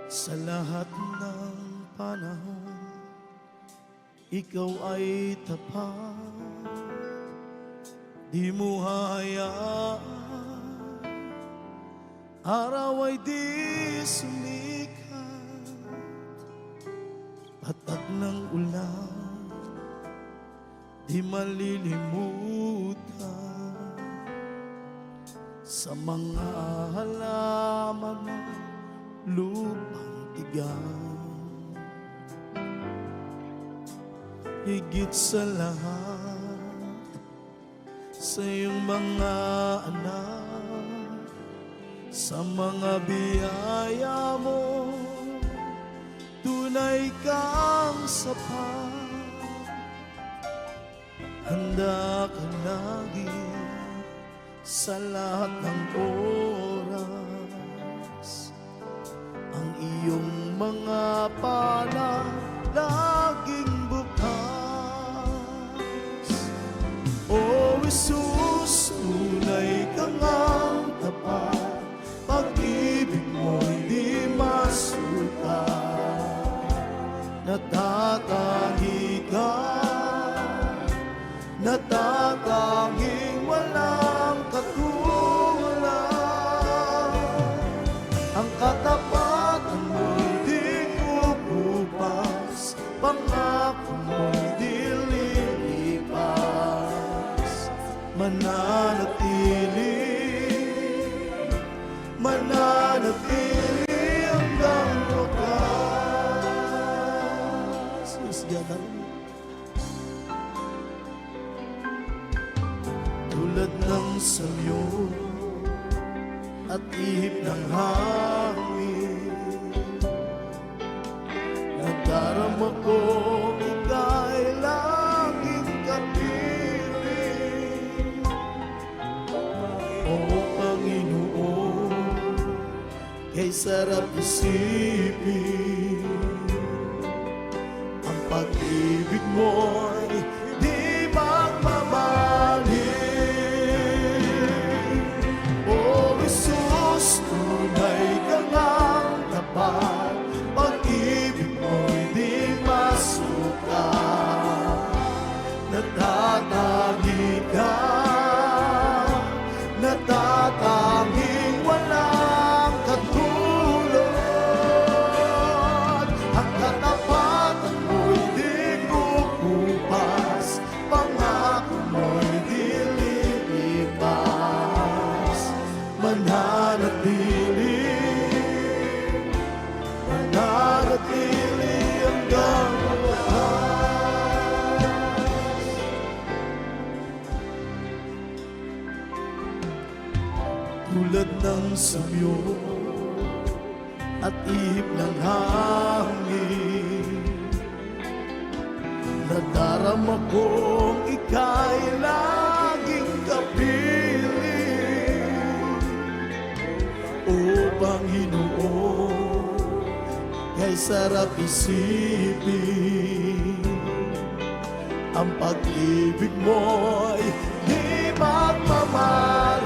Sa lahat ng panahon, ikaw ay tapat. Di mo hahayaan araw ay di sumikat. Patak ng ulan, di malilimutan. Sa mga halaman ng lupang tigang, higit sa lahat, sa iyong mga anak, sa mga biyaya mo, tunay kang sapat. Handa ka lagi sa lahat ng oras. Ang iyong mga pala laging bukas. O Jesus, tunay ka ngang tapat. Pag-ibig mo'y di masukat. Natatangi ka, natatanging walang katulad. Ang katapatan mo'y di kukupas, pangako mo'y di lilipas. Mananatili hanggang wakas. Yes, God. Tulad ng samyo at ihip ng hangin, nadarama ko ika'y laging kapiling. O Panginoon, kay sarap isipin, ang pag-ibig mo'y di magmamahal. O Jesus, tunay ka ngang tapat. Pag-ibig mo'y di masukat. Natatangi ka, natatanging walang katulad. Ang katapatan mo'y di kukupas, pangako mo'y di lilipas. Mananatili hanggang wakas. Tulad ng samyo at ihip ng hangin, nadarama kong ika'y laging kapiling. O Panginoon, kay sarap isipin, ang pag-ibig mo'y di magmamahal.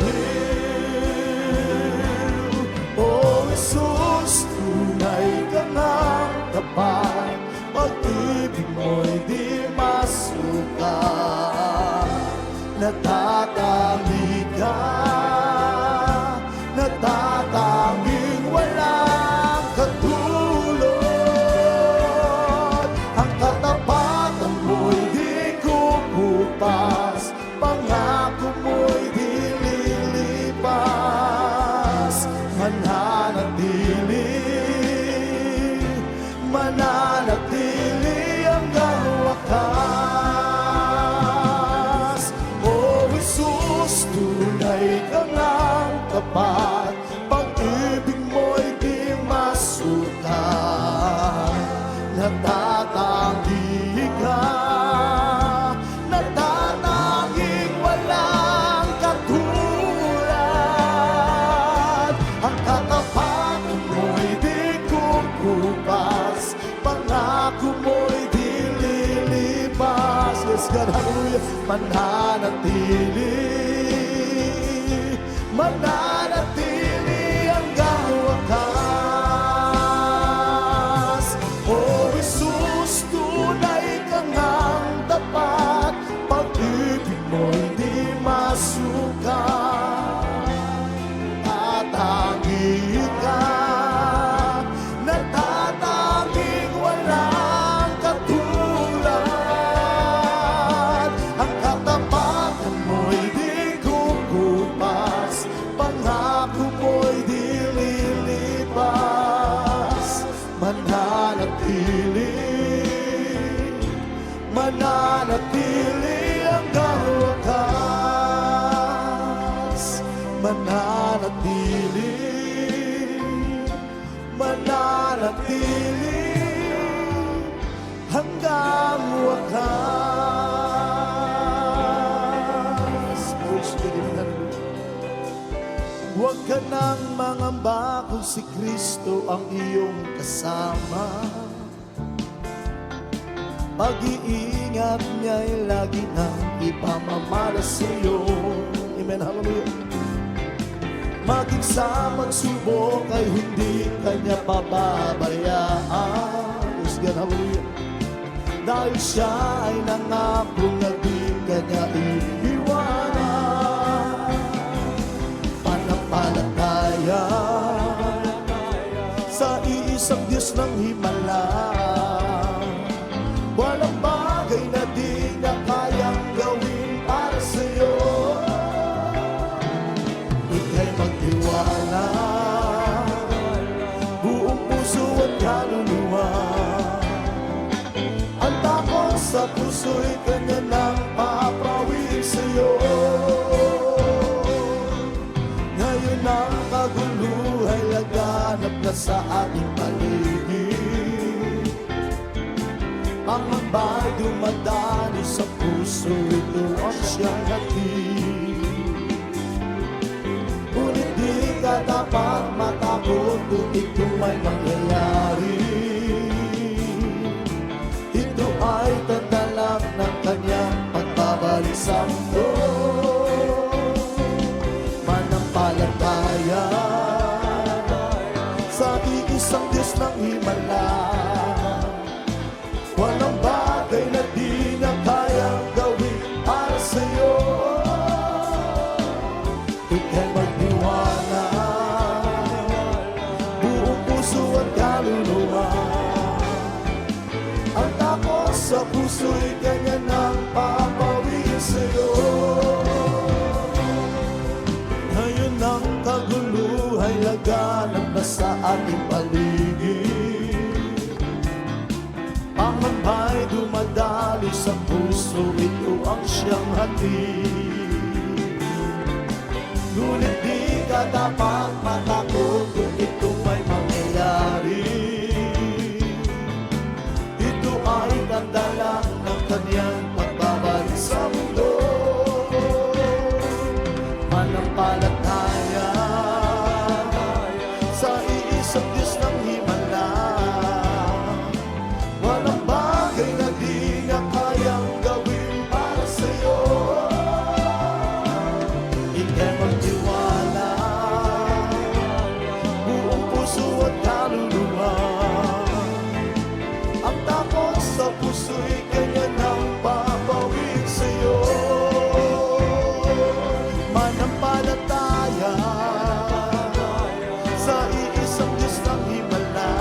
O Jesus, tunay ka ngang tapat. Pag-ibig mo'y di masukat. Natatangi ka, natatanging walang katulad. Ang katapatan mo'y di kukupas, pangako mo'y di lilipas. Mananatili hanggang wakas. O Jesus, tunay ka ngang tapat. Pag-ibig mo'y di masukat. Natatangi ka, natatanging walang katulad. Ang katapatan mo'y di kukupas, pangako mo'y di lilipas. Yes, God, hallelujah. Mananatili hanggang wakas. mananatili hanggang wakas. Praise the Lord. Huwag ka nang mangamba kung si Kristo ang iyong kasama. Pag-iingat niya'y lagi nang ipamamala sa'yo. Amen, hallelujah. Maging sa pagsubok ay hindi kanya pababayaan. Praise God, hallelujah. Dahil siya ay nangako na di kanya iiwanan. Panampalataya sa iisang Diyos ng himala. Walang bagay na di na kayang gawin para sa'yo. Ika'y magtiwala, buong puso at kaluluwa. Ang takot sa puso'y kanya nang papawid sa'yo. Ngayon ang kagulo ay laganap na sa ating paligid. Pangamba'y dumadali sa puso, ito ang siyang hatid. Ngunit di ka dapat matakot kung ito ay mangyayari. Ito ay tanda lang ng kanyang pagbabalik sa mundo. Manampalataya sa iisang Diyos ng himala. Walang bagay na di na kayang gawin para sa'yo. Ika'y magtiwala, buong puso at kaluluwa. Ang takot sa puso'y kanya nang papawid sa'yo. Ngayon ang kagulo ay laganap na sa ating paligid. Pangamba'y dumadali sa puso, ito ang siyang hatid. Ngunit di ka dapat matakot kung ito may mangyayari. Ito ay tanda lang ng kanyang pagbabalik sa mundo. Manampalataya sa iisang Diyos ng himala. Walang bagay na di na kayang gawin para sa'yo. Ika'y magtiwala, buong puso at kaluluwa. Ang takot sa puso'y kanya nang papawid sa'yo. Manampalataya sa iisang Diyos ng himala.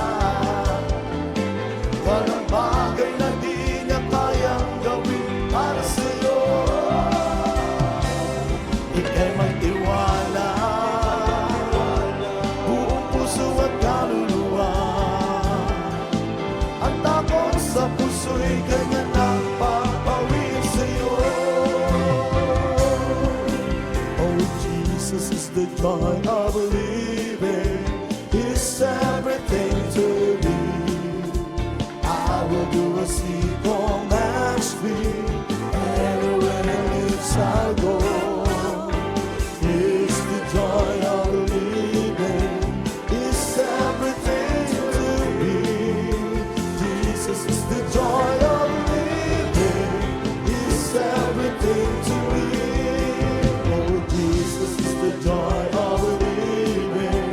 Walang bagay na di niya kayang gawin para sa'yo. Ika'y magtiwala, buong puso at kaluluwa. Ang takot sa puso'y kanya nang papawid sa'yo. Oh, Jesus is the joy of living. He's everything to me. I will do as He commands me. Everywhere He leads I'll go. He's the joy of living. He's everything to me. Jesus is the joy of living. He's everything to me. Oh, Jesus is the joy of living.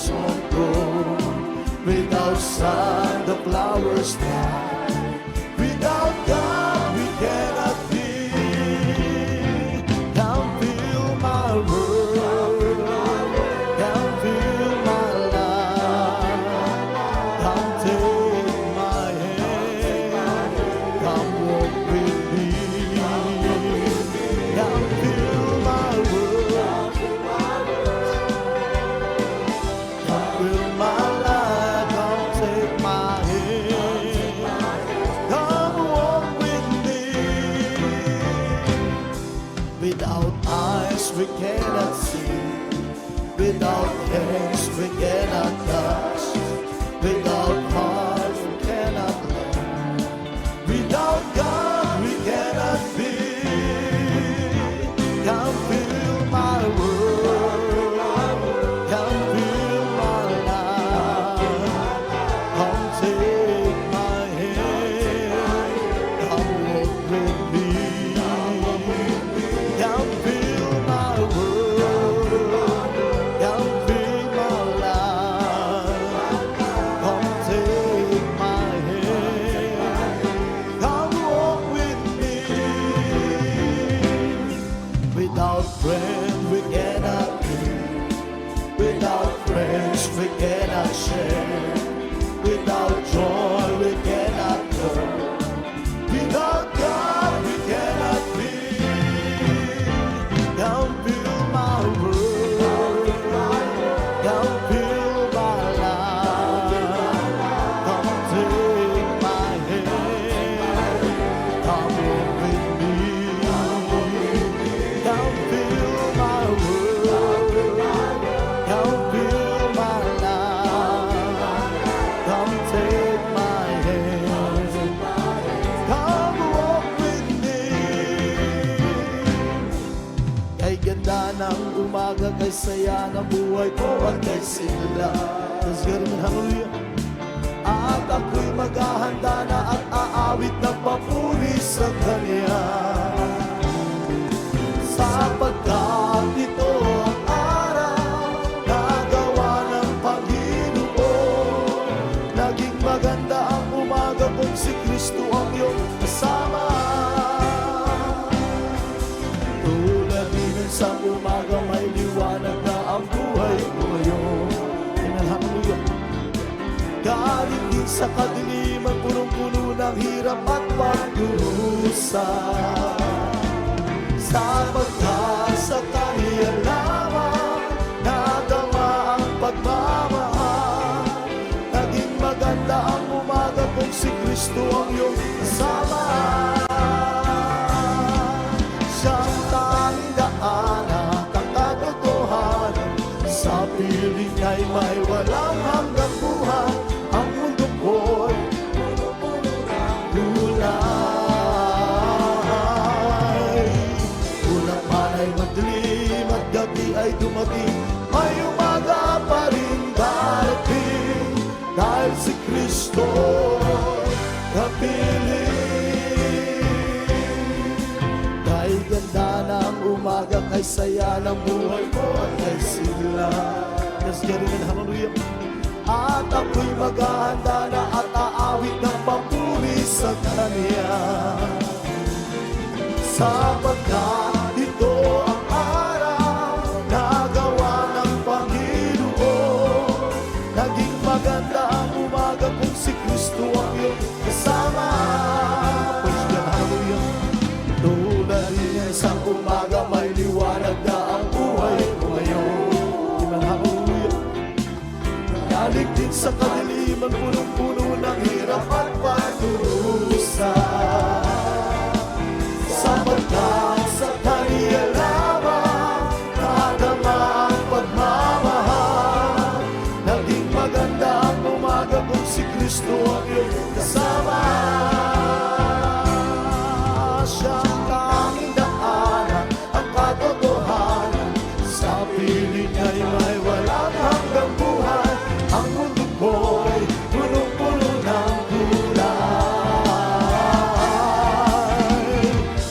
flowers won't grow. Without sun, the flowers die. Without God, we cannot be. Come fill my world. Come fill my life. Come take my hand. Come walk with me. Come fill my world. Come fill my life. Come take my hand. Come walk with me. Without eyes we cannot see. Without hands we cannot touch. Without heart we cannot love. Without God we cannot be. Come fill my world. Come fill my life. Come take my hand. Come walk with me. Come fill my world. Come fill my life. Come take my hand. Come walk with me. Without friends we cannot be. Without friends we cannot share. Without joy we cannot go. Without God we cannot be. Come fill my world. Come fill my life. Come take my hand. Come walk with me. Come fill my world. Come fill my life. Come take my hand. Come walk with me. Kay ganda ng umaga, kay saya ng buhay ko at kay sigla. Let's get it, hallelujah. At ako'y maghahanda na at aawit ng papuri sa Kanya. Sapagkat ito ang araw na gawa ng Panginoon. Naging maganda ang umaga kung si Kristo ang iyong kasama. Tulad din ng sa umaga may liwanag na ang buhay ko ngayon. Amen, hallelujah. Galing din sa kadiliman, punong-puno ng hirap at pagdurusa. Sapagkat sa Kanya lamang nadama ang pagmamahal. Naging maganda ang umaga kung si Kristo ang iyong kasama. Siyang tanging daanan at katotohanan. Sa piling ay may walang hanggang buhay. Ang mundo ko'y kulay. Ulang man ay madilim at gabi ay dumating, may umaga pa rin darating. Dahil si Kristo kapiling. Dahil ganda ng umaga, kay saya ng buhay ko at kay sigla. Let's get it in, hallelujah. At ako'y maghahanda na at aawit ng papuri sa Kanya. Sapagkat ito ang araw na gawa ng Panginoon. Naging maganda ang umaga kung si Kristo ang iyong kasama. Praise God, hallelujah. Tulad din sa umaga may liwanag na ang buhay ko ngayon. Amen, hallelujah. Galing din sa kadiliman, punong-puno ng hirap at pagdurusa. Sapagkat sa Kanya lamang nadama ang pagmamahal. Naging maganda ang umaga kung si Kristo ang iyong kasama. Siyang tanging daanan, ang katotohanan. Sa piling ay may walang hanggang buhay. Ang mundo ko'y punong-puno ng kulay.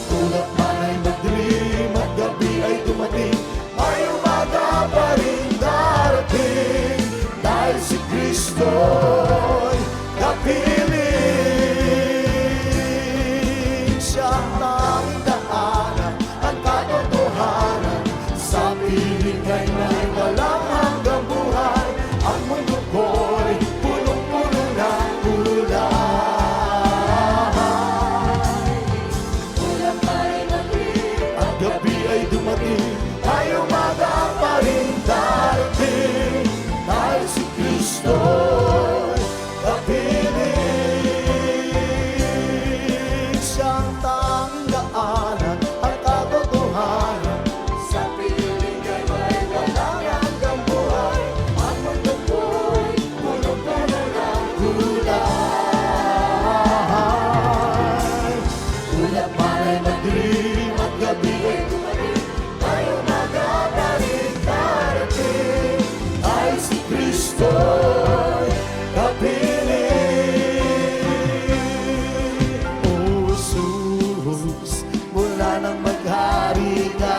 Tulad man ay magdilim at gabi ay dumating, may umaga pa rin darating. Kristo'y kapiling. Siyang tanging daanan at katotohanan, sa piling ay may walang hanggang buhay. Ang mundo ko'y punong-puno ng kulay. Ulang pa'y maging Ang gabi ay dumating, ay umaga pa rin darating. Dahil si Kristo'y kapiling. Siyang tanging daanan at katotohanan, sa piling ay may walang hanggang buhay. Ang mundo ko'y punong-puno ng kulay. Ulap man ay madilim at gabi ay dumating, ay umaga pa rin darating. ay si Kristo'y kapiling. O Jesus, mula nang maghari ka,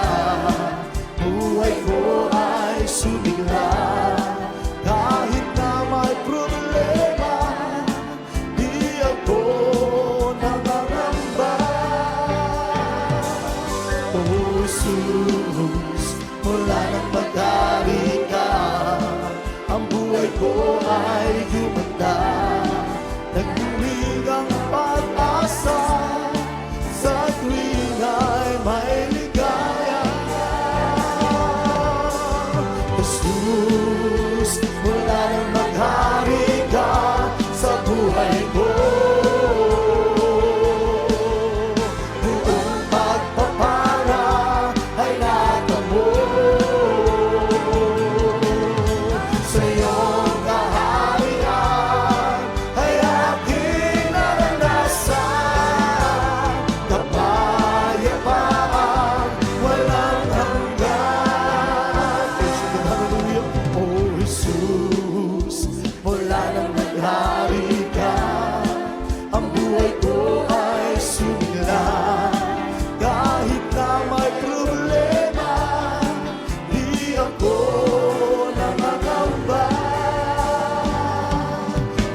buhay ko ay sumigla. Kahit na may problema, di ako nangangamba. O Jesus, mula nang maghari ka, ang buhay ko ay gumanda. Nagdinig ang pag-asa, sa tuwing ay may ligaya. Jesus, mula nang maghari ka sa buhay ko, buong pagpapala ay natamo. Sa iyong kaharian ay aking naranasan, kapayapaan walang hanggan. Hallelujah. O Jesus, mula nang naghari ka, ang buhay ko ay sumigla. Kahit na may problema, di ako nangangamba.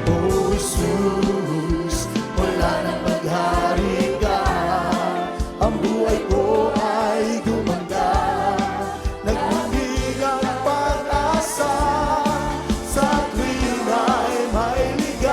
O Jesus, wala nang maghari ka, ang buhay ko ay gumanda. Nagdinig ang pag-asa, sa tuwing ay may ligaya.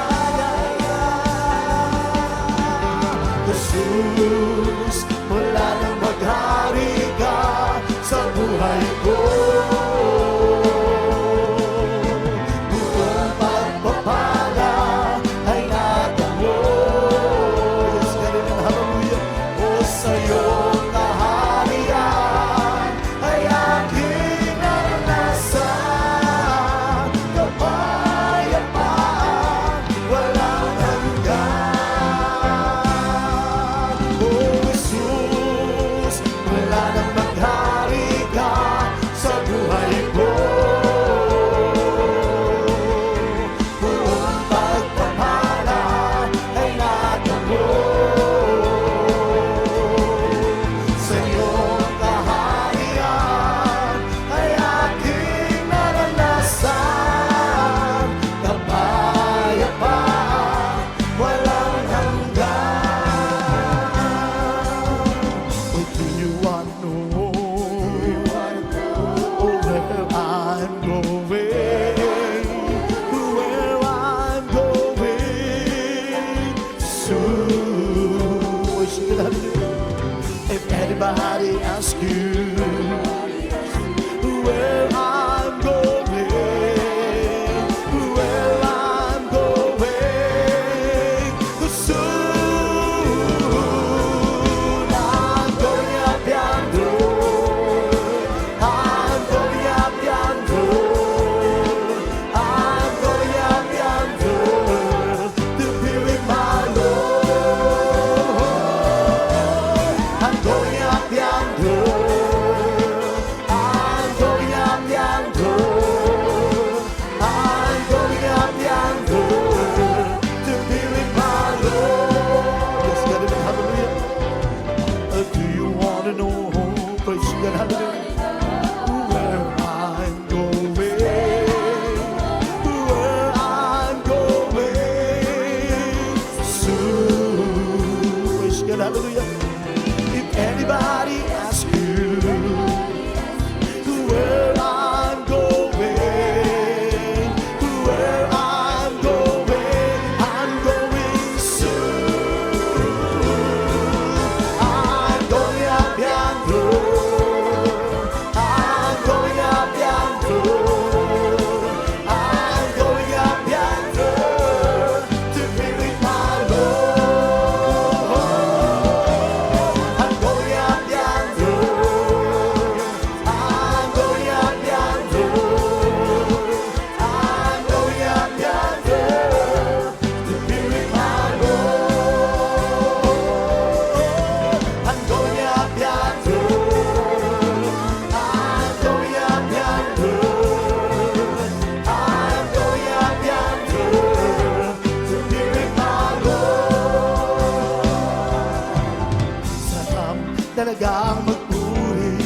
talagang magpuri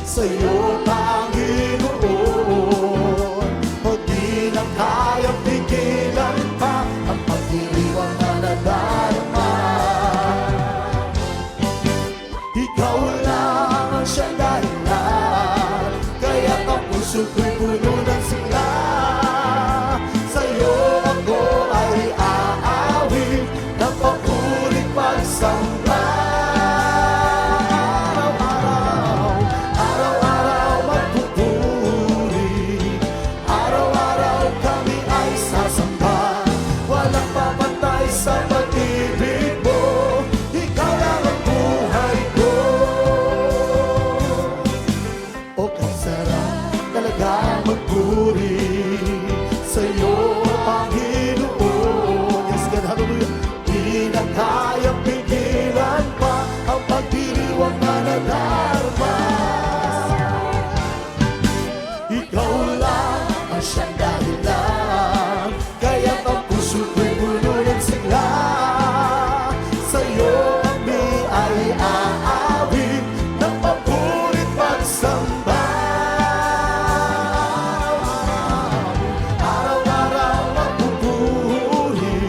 sa'yo, Panginoon. O di na kayang pigilan pa ang pagdiriwang na nadarama. Ikaw lang ang siyang dahilan, kaya ang puso ko'y puno ng sigla. Sa'yo ako ay aawit ng papurit pagsamba. Araw-araw, araw-araw magpupuri, araw-araw kami ay sasamba. Walang papatay sa pag-ibig mo, ikaw lang ang buhay ko. O kasarap talaga magpuri sa'yo, Panginoon. Yes, God, hallelujah. Di na kayang pigilan pa ang pagdiriwang na nadarama. Ikaw lang ang siyang dahilan, kaya ang puso ko'y puno ng sigla. Sa'yo kami ay aawit ng papurit pagsamba. Araw-araw magpupuri,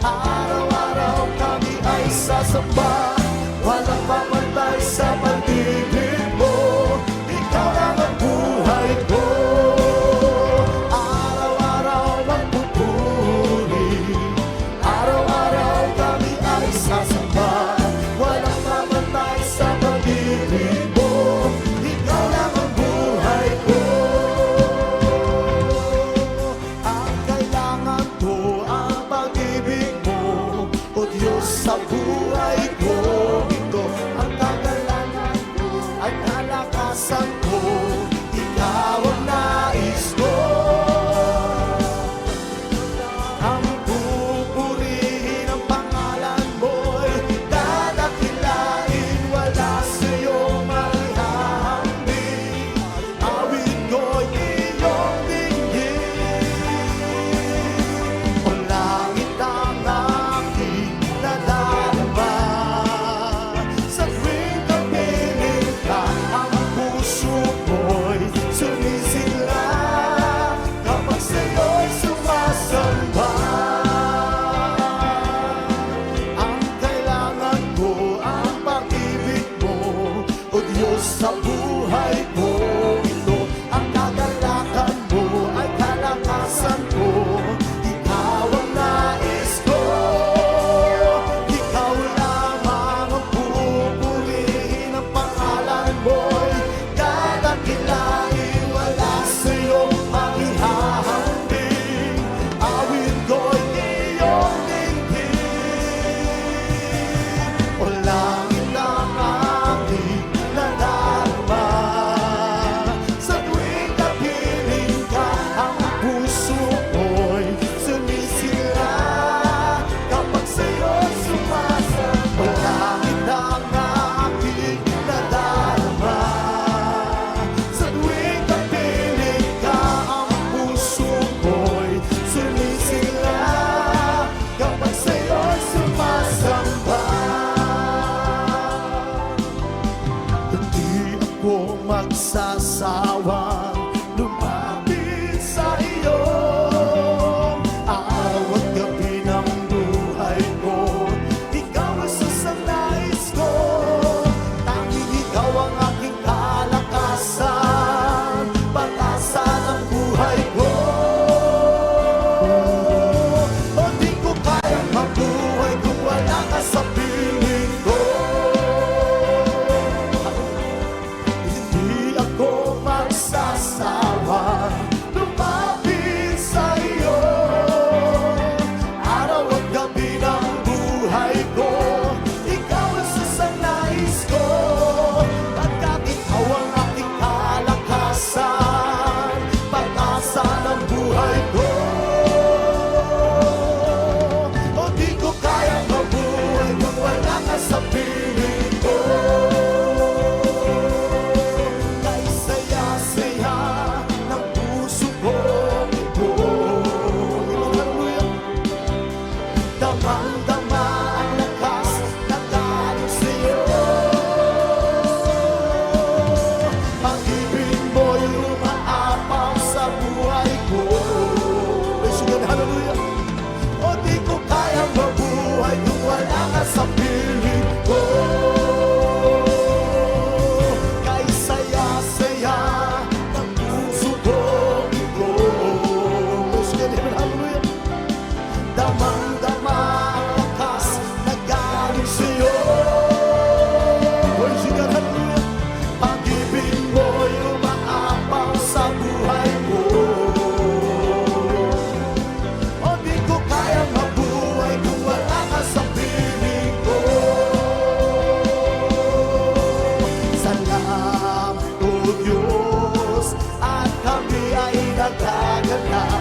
araw-araw kami ay sasamba. Walang papantay sa pag-ibig mo, ikaw lang ang buhay ko. Araw-araw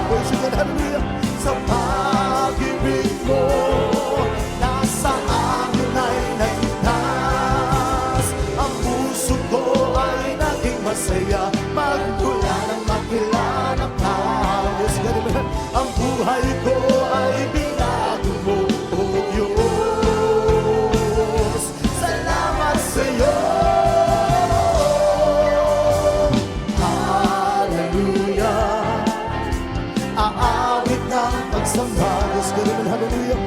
Praise you God, hallelujah. Sa pag-ibig mo, nasa akin ay nagligtas. Ang puso ko ay naging masaya magmula nang makilala ka. Yes, God, amen. Ang buhay ko ay binago mo, O Diyos. Salamat sa'yo. Hallelujah. Aawit ng pagsamba. Yes, God, amen. Hallelujah.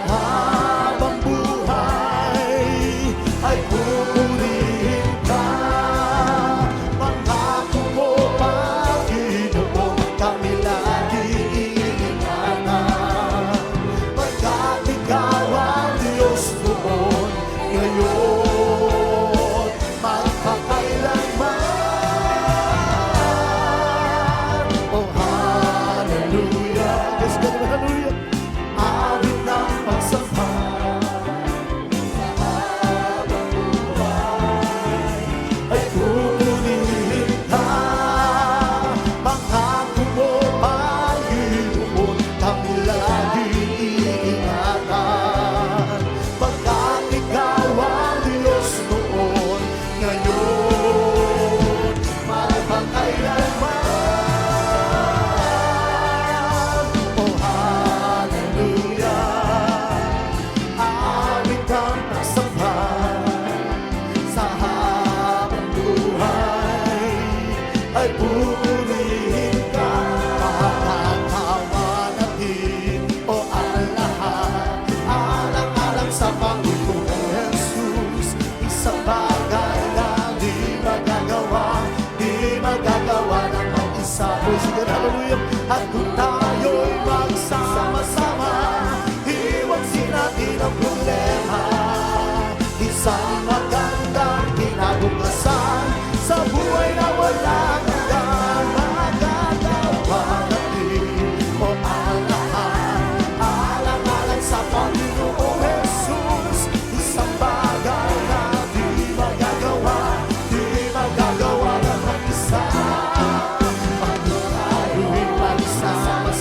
Habang buhay ay pupurihin ka. Pangako mo, Panginoon, kami lagi iingatan. Pagkat ikaw ang Diyos noon, ngayon, magpakailanman. Oh, hallelujah. Yes, God, hallelujah. Awit ng pagsamba. Ay pupurihin ka. Pangako mo, Panginoon, kami lagi iingatan. Pagkat ikaw ang Diyos noon, ngayon, magpakailanman. Oh, hallelujah. Awit ang pagsamba. Sa habang buhay ay pupurihin ka. Makakatawa natin o ang lahat, alang-alang sa Panginoong Jesus. Isang bagay na di magagawa ng mag-isa. Praise God, hallelujah. At kung tayo'y magsama-sama, iwasin natin ang problema. Isang magandang kinabukasan sa buhay na walang hanggan. Magagawa natin o ang lahat, alang-alang sa Panginoong Jesus. Isang bagay na di magagawa ng mag-isa. Pag tayo'y magsama-sama,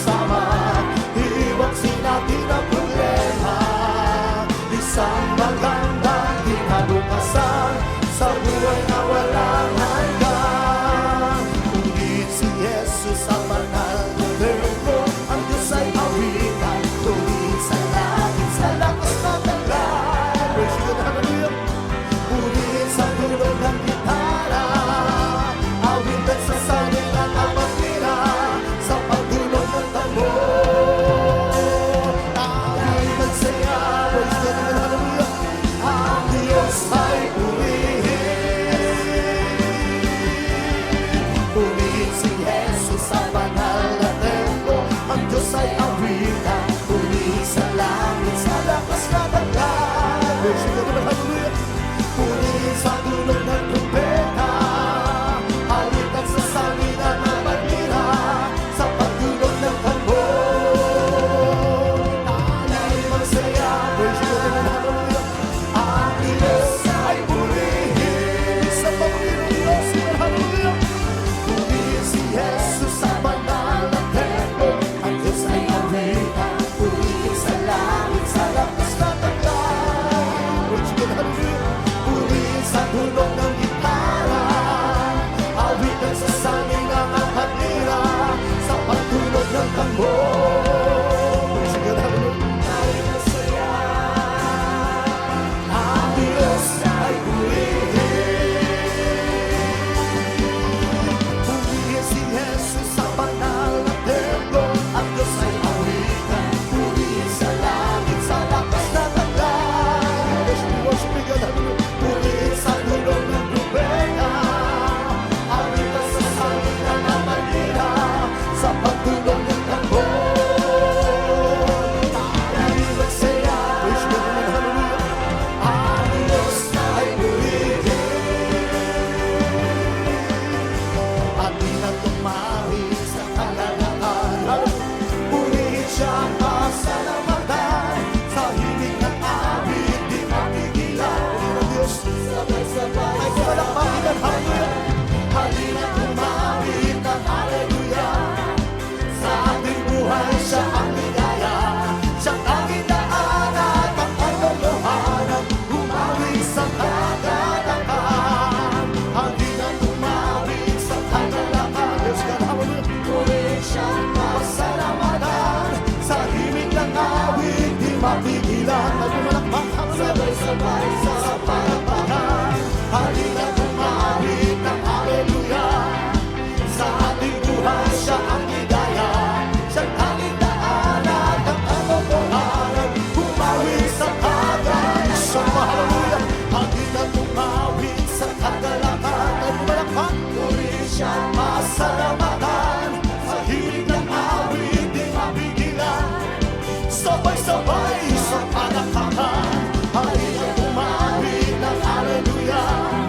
sabay-sabay sa palakpakan. Halina't umawit ng hallelujah.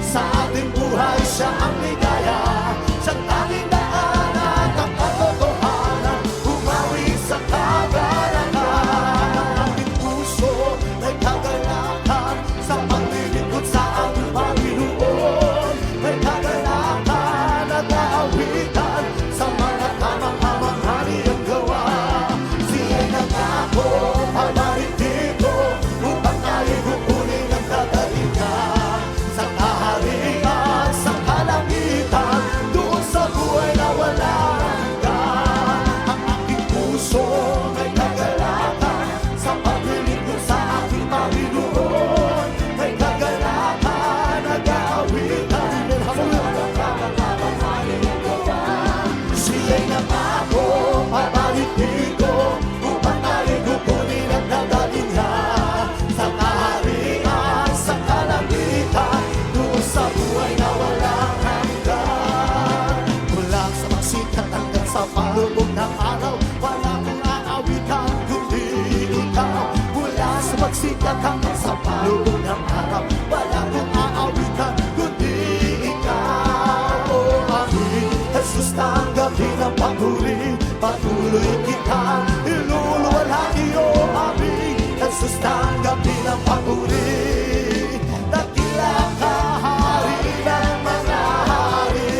Sa ating buhay siya ang ligaya. Siyang tanging daan at ang katotohanan. Umawi sa kagalakan. Ang ating puso may kagalakan sa paglilingkod sa ating Panginoon. May kagalakan at kaawitan sa mga tamang-hamang haniyang gawa. Siya'y nangako, pabalik dito upang tayo'y kukunin ang kagalingan. Sa kaharian, sa kalangitan, doon sa buhay na walang hanggan. Ang aking puso may kagalakan sa paglilingkod sa aking Panginoon. May kagalakan na kaawitan sa mga tamang-hamang haniyang gawa. Siya'y nangako, pabalik dito upang tayo'y kukunin ang kagalingan. Sa kaharian, sa kalangitan, doon sa buhay na walang hanggan. Mula sa magsikat hanggang sa palubog ng araw, wala kong aawitan kundi ikaw. Mula sa magsikat hanggang sa palubog ng araw, wala kong aawitan kundi ikaw. O aking Jesus, tanggapin ang papuri, patuloy kitang iluluwalhati. O aking Jesus, tanggapin ang papuri, dakila ka, hari ng mga hari.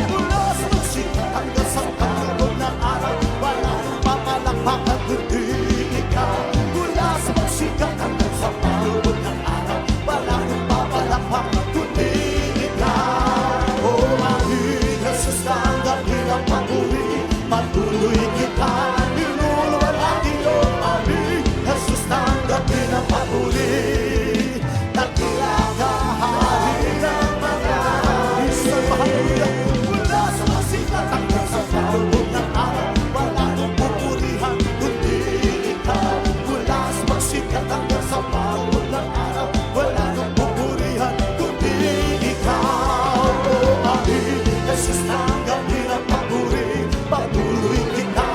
Mula sa magsikat hanggang sa palubog ng araw, wala nang papalakpakan kundi ikaw. Mula sa magsikat hanggang sa palubog ng araw, wala nang papalakpakan kundi ikaw. O aking Jesus, tanggapin ang papuri, patuloy kita iluluwalhati. O aking Jesus, tanggapin ang papuri, dakila ka, hari ng mga hari. Isang hallelujah. Mula sa magsikat hanggang sa palubog ng araw, wala nang pupurihan kundi ikaw. Mula sa magsikat hanggang sa palubog ng araw, wala nang pupurihan kundi ikaw. O aking Jesus, tanggapin ang papuri, patuloy kita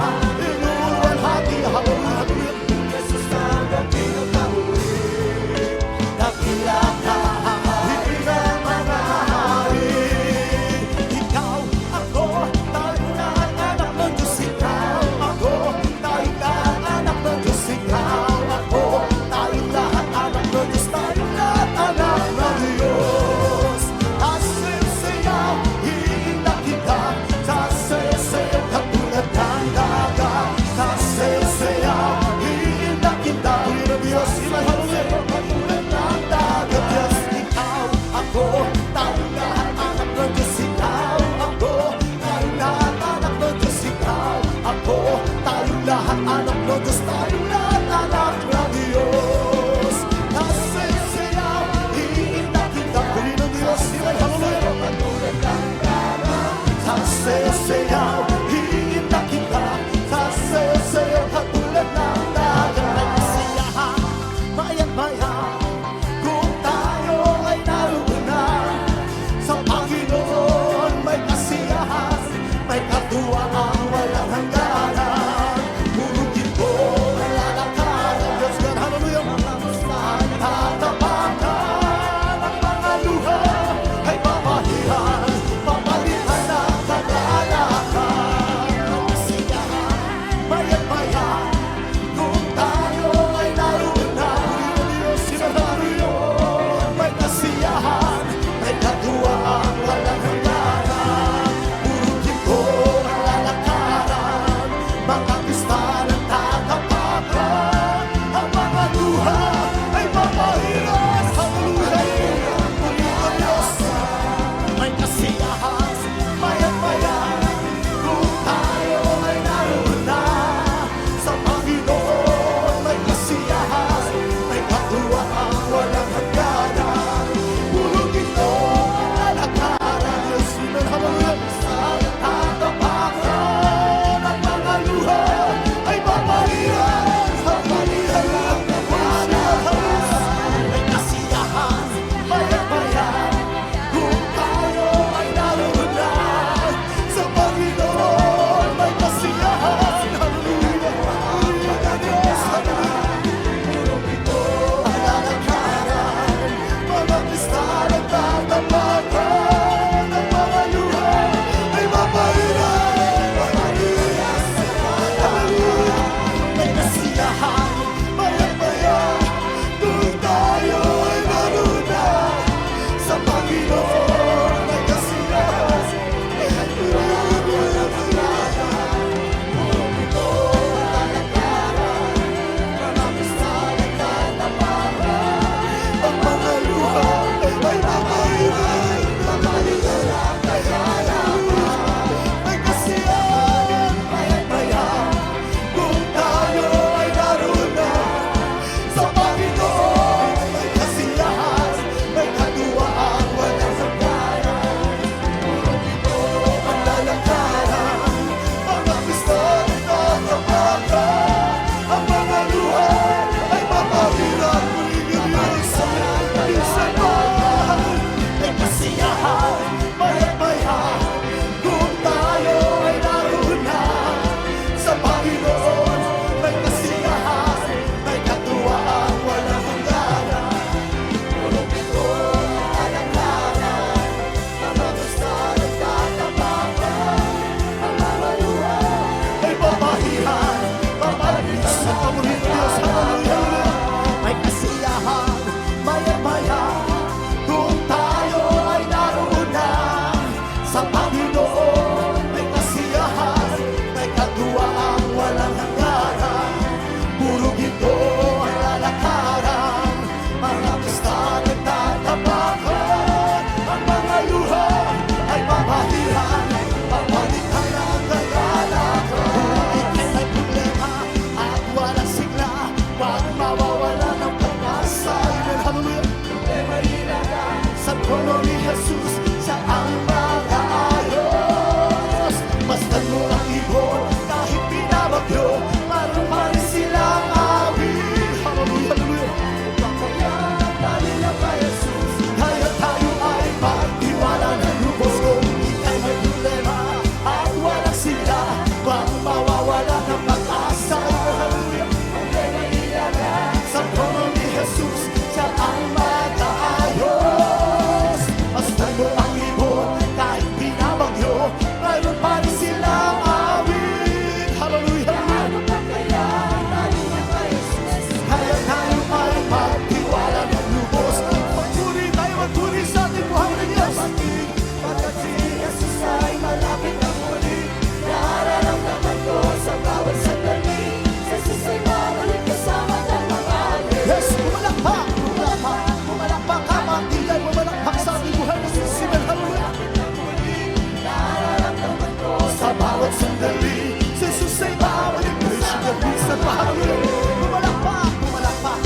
Sa Jesus ay babalik. Praise you, God, minsan pa. Hallelujah. Pumalakpak, pumalakpak.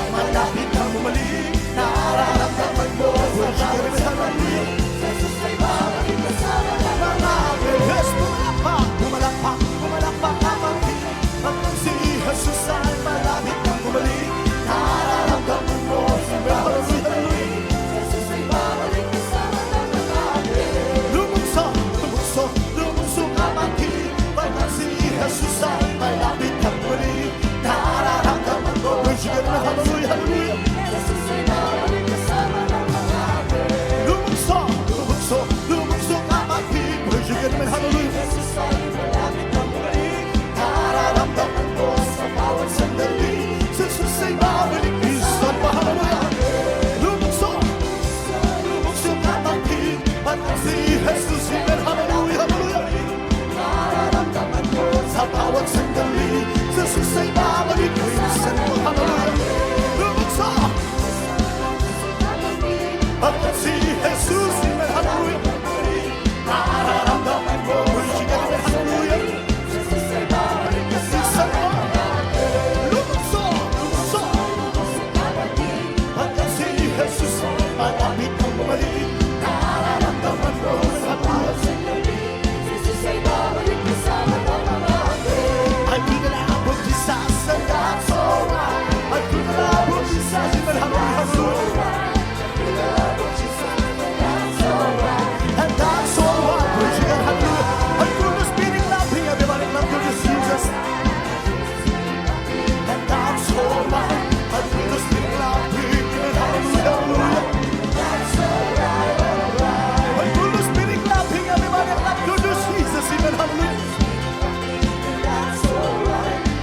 Malapit na bumalik. Nararamdaman mo. Praise you, God, hallelujah. Yes, pumalakpak, pumalakpak, pumalakpak ang aking hanggang si Jesus ay malapit na bumalik. Nararamdaman mo. Hallelujah, hallelujah. Lumukso, lumukso, lumukso ang aking hanggang si Jesus ay malapit na bumalik. Nararamdaman mo. Praise you, God, hallelujah, hallelujah. Lumukso, lumukso, lumukso ang aking. Praise you, God, hallelujah. Nararamdaman mo sa bawat sandali. Sa Jesus ay babalik. Minsan pa, hallelujah. Lumukso, lumukso ang aking hanggang si Jesus ay hallelujah, hallelujah. Nararamdaman mo sa bawat sandali. Sa Jesus ay babalik. Minsan pa, hallelujah. Lumukso hanggang si Jesus ay hallelujah. Nararamdaman mo. Praise you, God, hallelujah. Minsan pa. Lumukso, lumukso hanggang si Jesus malapit ang bumalik. Nararamdaman mo sa bawat sandali. I feel the love of Jesus and that's alright. I feel the love of Jesus and hallelujah. And that's alright. Praise you, God, hallelujah. I feel the Spirit laughing. Everybody clap to Jesus. And that's alright. I feel the Spirit laughing. Hallelujah, hallelujah. I feel the Spirit laughing. Everybody clap to Jesus. Amen, hallelujah.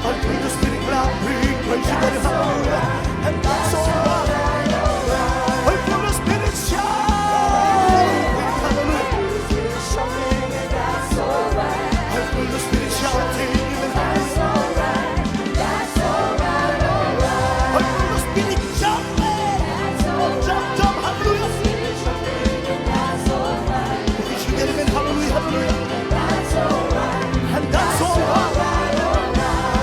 I feel the Spirit laughing. Praise you, God, hallelujah. And that's alright. I feel the Spirit shouting. Hallelujah. I feel the Spirit shouting. I feel the Spirit jumping. Jump, jump, hallelujah. Praise you, God, amen, hallelujah, hallelujah. And that's alright.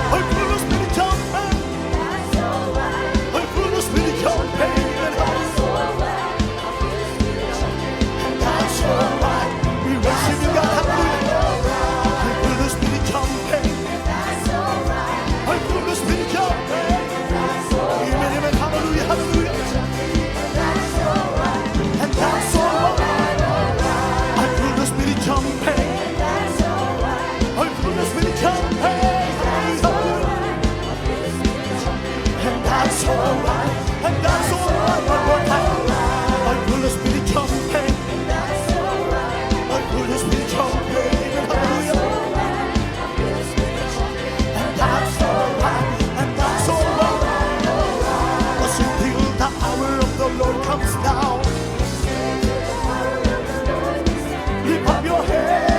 I feel the Spirit jumping. I feel the Spirit jumping. And that's alright. We worship you, God, hallelujah. I feel the Spirit jumping. I feel the Spirit jumping. Amen, amen, hallelujah, hallelujah. And that's alright. I feel the Spirit jumping. I feel the Spirit jumping. And that's alright. And that's alright. One more time. I feel the Spirit jumping. I feel the Spirit jumping. Hallelujah. And that's alright. And that's alright. Cause until the hour of the Lord comes down, lift up your head.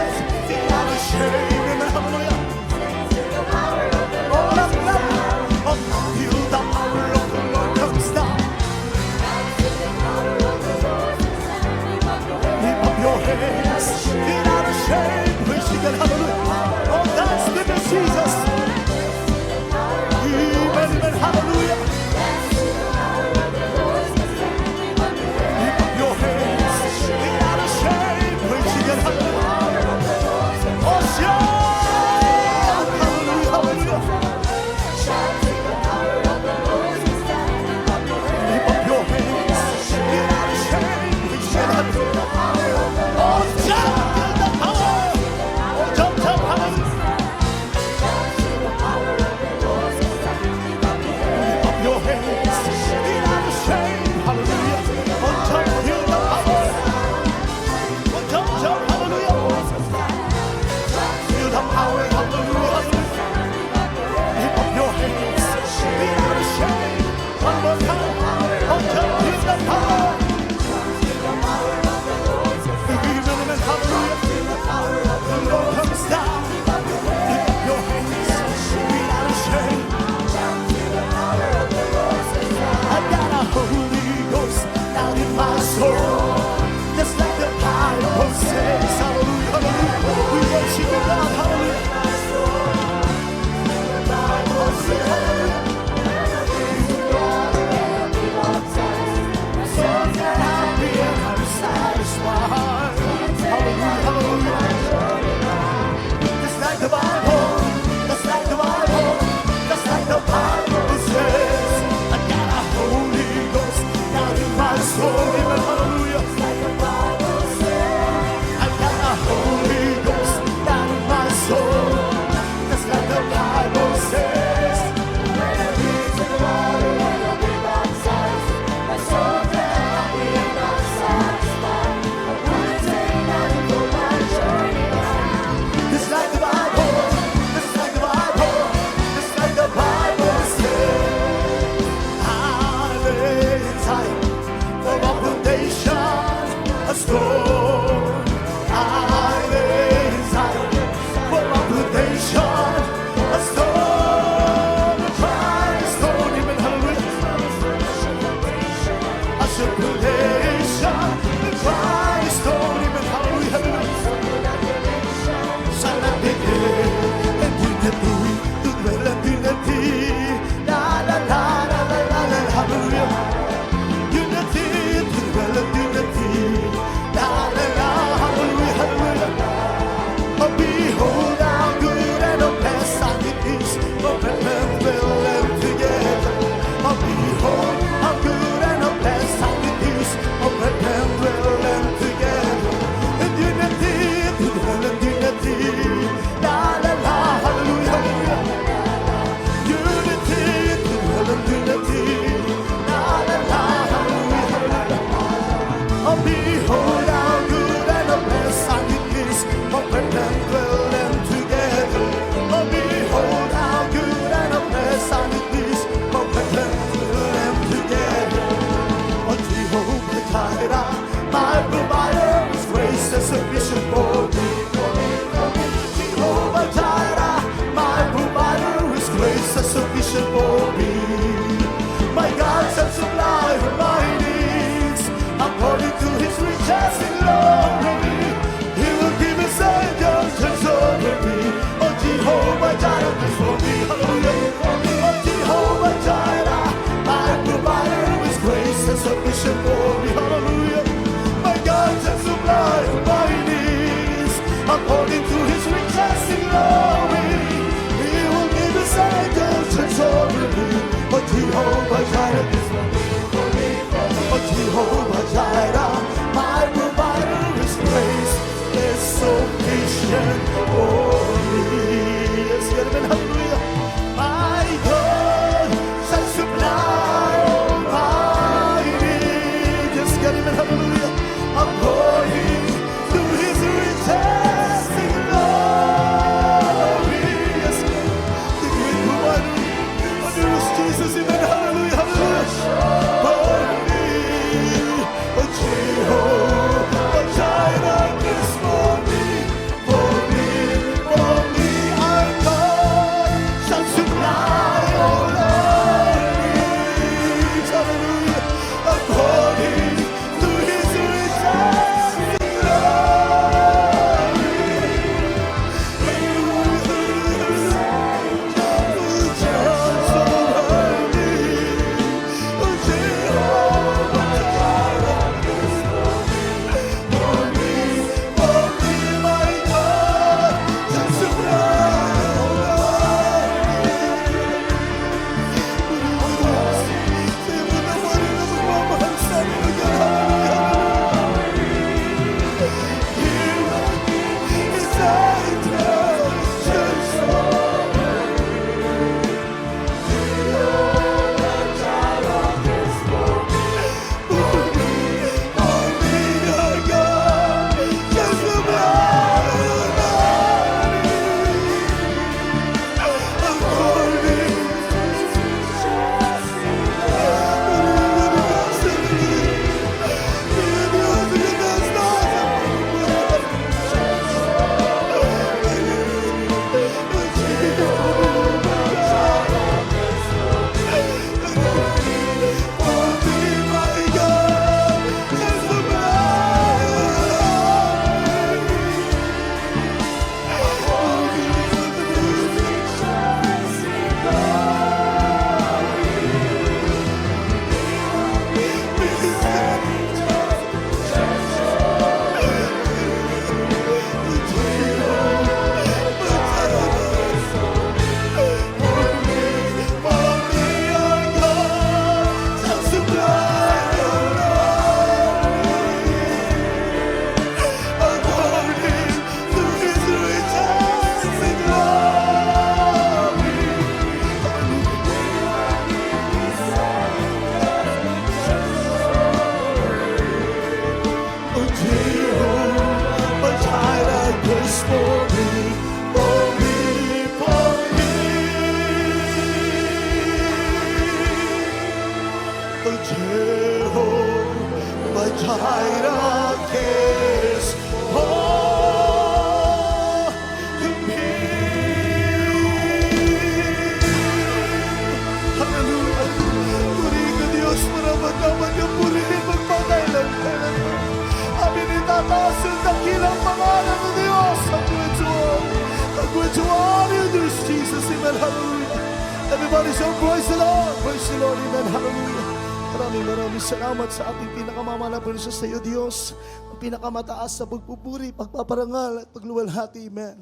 according to His riches in glory. He will give His angels charge over me. Oh, Jehovah Jireh is for me, for me, for me. Oh, Jehovah Jireh, my provider, His grace is sufficient for me. Yes, hallelujah. My God shall supply all my needs. Yes, hallelujah. According to His riches in glory. Yes, the great provider, our dearest Jesus, amen, hallelujah, hallelujah. For me, oh Jehovah Jireh is for me, for me, for me. Our God shall supply all our needs, hallelujah, according to His riches in glory. Jehovah Jireh cares for me. Hallelujah. Purihin ka Diyos, marapat naman yung purihin magpakailan. Amin itataas yung dakilang pangalan ng Diyos. I'm going to honor you, dear Jesus. Amen. Hallelujah. Everybody shout, praise the Lord. Praise the Lord. Amen. Hallelujah. Maraming salamat sa ating pinakamamalaban sa iyo, Diyos. Ang pinakamataas sa pagpupuri, pagpaparangal at pagluwalhati. Amen.